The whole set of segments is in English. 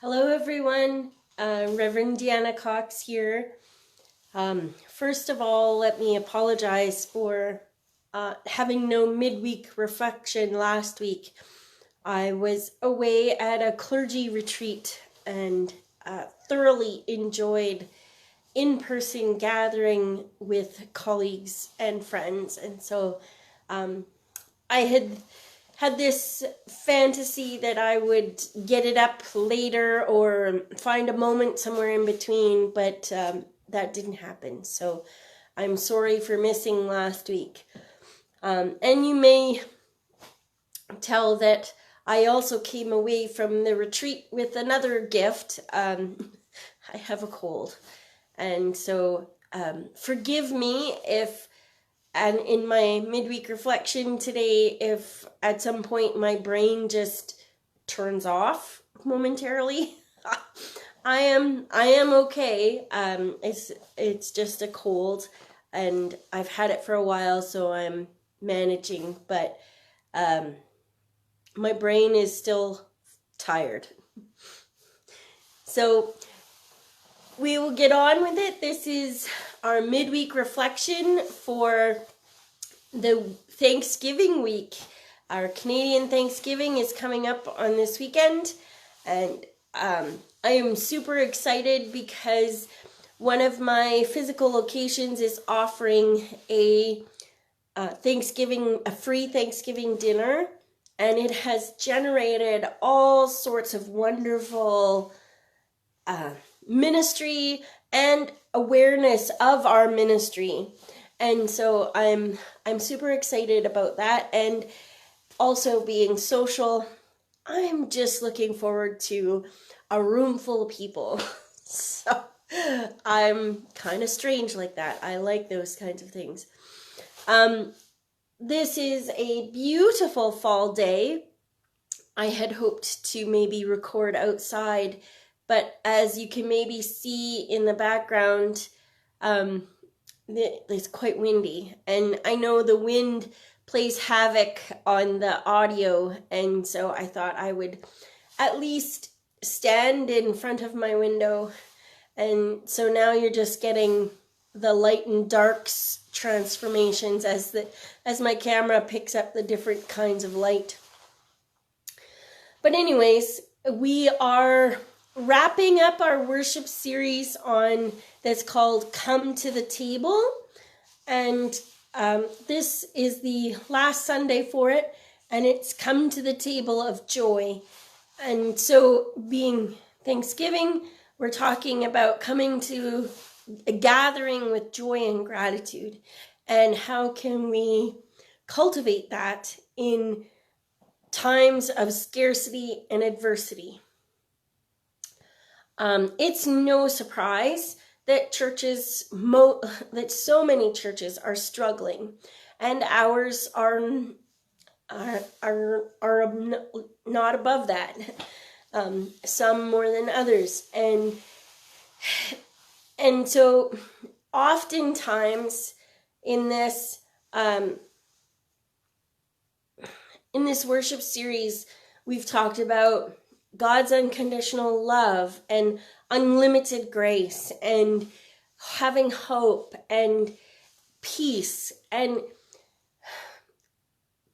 Hello everyone, Reverend Deanna Cox here. First of all, let me apologize for having no midweek reflection last week. I was away at a clergy retreat and thoroughly enjoyed in-person gathering with colleagues and friends, and so I had this fantasy that I would get it up later or find a moment somewhere in between, but that didn't happen. So I'm sorry for missing last week. And you may tell that I also came away from the retreat with another gift. I have a cold. And so forgive me if, and in my midweek reflection today, if at some point my brain just turns off momentarily, I am okay. It's just a cold, and I've had it for a while, so I'm managing. But my brain is still tired. So we will get on with it. This is our midweek reflection for the Thanksgiving week. Our Canadian Thanksgiving is coming up on this weekend, and I am super excited because one of my physical locations is offering a free Thanksgiving dinner, and it has generated all sorts of wonderful ministry and awareness of our ministry. And so I'm super excited about that, and also being social. I'm just looking forward to a room full of people. So I'm kind of strange like that. I like those kinds of things. This is a beautiful fall day. I had hoped to maybe record outside, but as you can maybe see in the background, it's quite windy, and I know the wind plays havoc on the audio, and so I thought I would at least stand in front of my window. And so now you're just getting the light and darks transformations as my camera picks up the different kinds of light. But anyways, we are wrapping up our worship series that's called Come to the Table, and this is the last Sunday for it, and it's Come to the Table of Joy. And so, being Thanksgiving, we're talking about coming to a gathering with joy and gratitude, and how can we cultivate that in times of scarcity and adversity. It's no surprise that that so many churches are struggling, and ours are not above that. Some more than others, and so oftentimes in this worship series, we've talked about God's unconditional love and unlimited grace and having hope and peace. And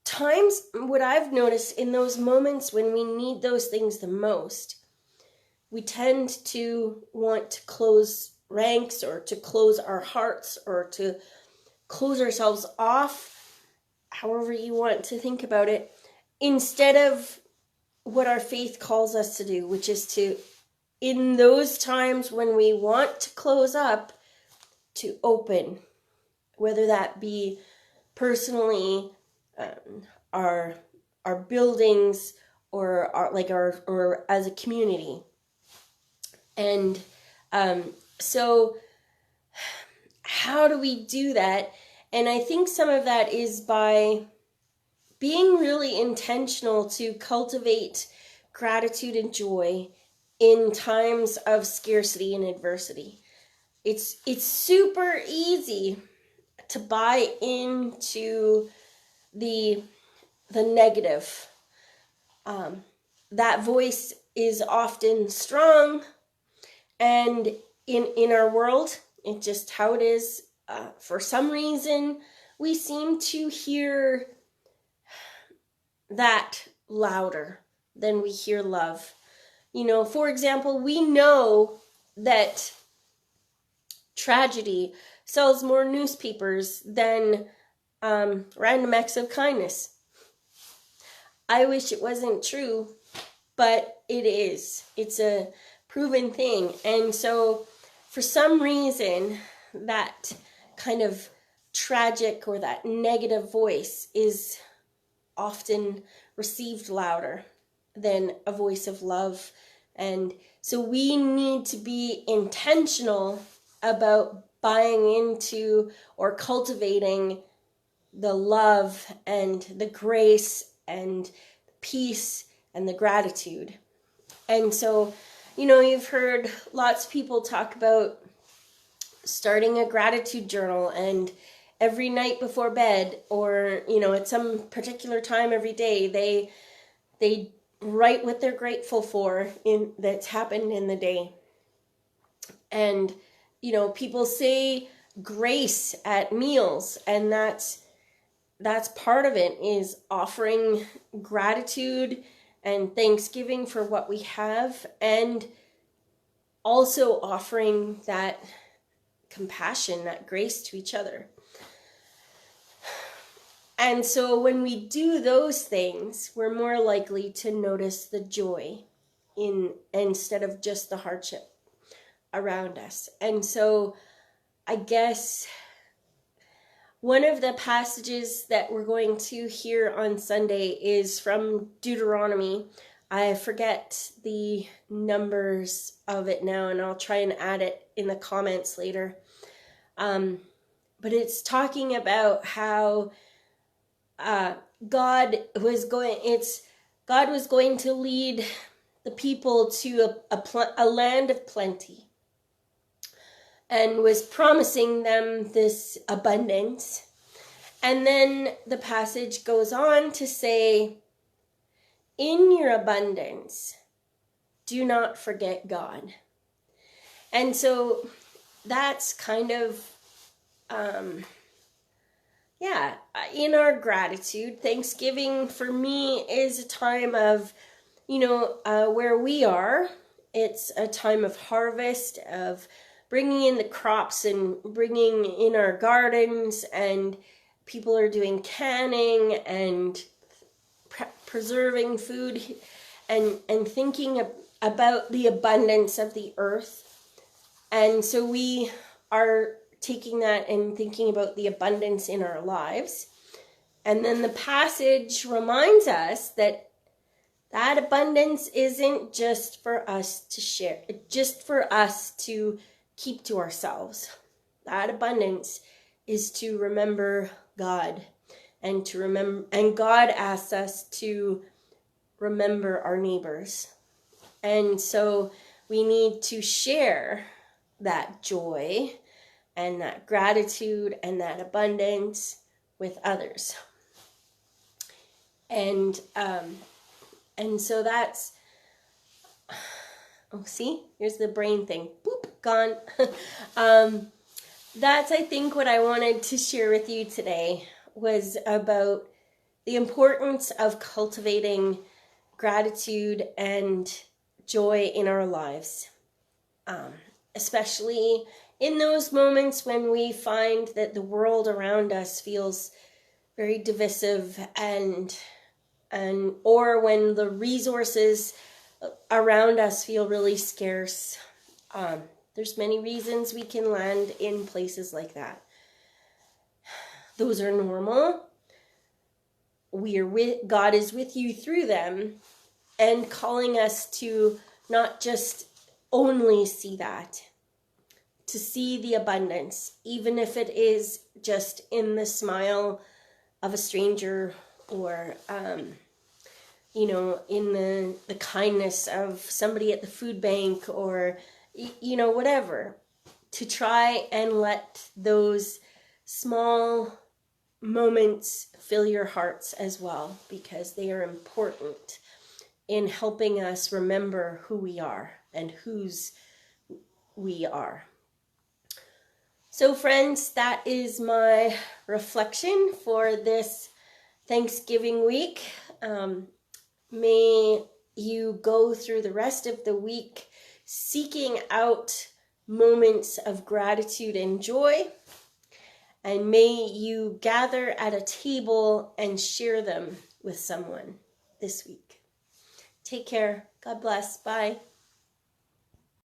times, what I've noticed in those moments when we need those things the most, we tend to want to close ranks, or to close our hearts, or to close ourselves off, however you want to think about it, instead of what our faith calls us to do, which is to, in those times when we want to close up, to open, whether that be personally, our buildings, or as a community. And so how do we do that? And I think some of that is by being really intentional to cultivate gratitude and joy in times of scarcity and adversity. It's super easy to buy into the negative. That voice is often strong, and in our world, it's just how it is. For some reason, we seem to hear that louder than we hear love. You know, for example, we know that tragedy sells more newspapers than random acts of kindness. I wish it wasn't true, but it is. It's a proven thing. And so for some reason, that kind of tragic or that negative voice is often received louder than a voice of love. And so we need to be intentional about buying into or cultivating the love and the grace and peace and the gratitude. And so, you know, you've heard lots of people talk about starting a gratitude journal, and every night before bed, or, you know, at some particular time every day, they write what they're grateful for that's happened in the day. And, you know, people say grace at meals, and that's part of it, is offering gratitude and thanksgiving for what we have, and also offering that compassion, that grace to each other. And so when we do those things, we're more likely to notice the joy instead of just the hardship around us. And so I guess one of the passages that we're going to hear on Sunday is from Deuteronomy. I forget the numbers of it now, and I'll try and add it in the comments later. But it's talking about how God was going to lead the people to a land of plenty, and was promising them this abundance. And then the passage goes on to say, in your abundance, do not forget God. And so that's kind of, in our gratitude. Thanksgiving for me is a time of, where we are, it's a time of harvest, of bringing in the crops and bringing in our gardens, and people are doing canning and preserving food and thinking about the abundance of the earth. And so we are taking that and thinking about the abundance in our lives. And then the passage reminds us that abundance isn't just for us to share, just for us to keep to ourselves. That abundance is to remember God, and God asks us to remember our neighbors. And so we need to share that joy and that gratitude and that abundance with others. And so that's, here's the brain thing. Boop, gone. That's, I think, what I wanted to share with you today, was about the importance of cultivating gratitude and joy in our lives. Especially in those moments when we find that the world around us feels very divisive, or when the resources around us feel really scarce. There's many reasons we can land in places like that. Those are normal. God is with you through them, and calling us to not just only see that, to see the abundance, even if it is just in the smile of a stranger, or in the kindness of somebody at the food bank, or whatever, to try and let those small moments fill your hearts as well, because they are important. in helping us remember who we are and whose we are. So friends, that is my reflection for this Thanksgiving week. May you go through the rest of the week seeking out moments of gratitude and joy, and may you gather at a table and share them with someone this week. Take care. God bless. Bye.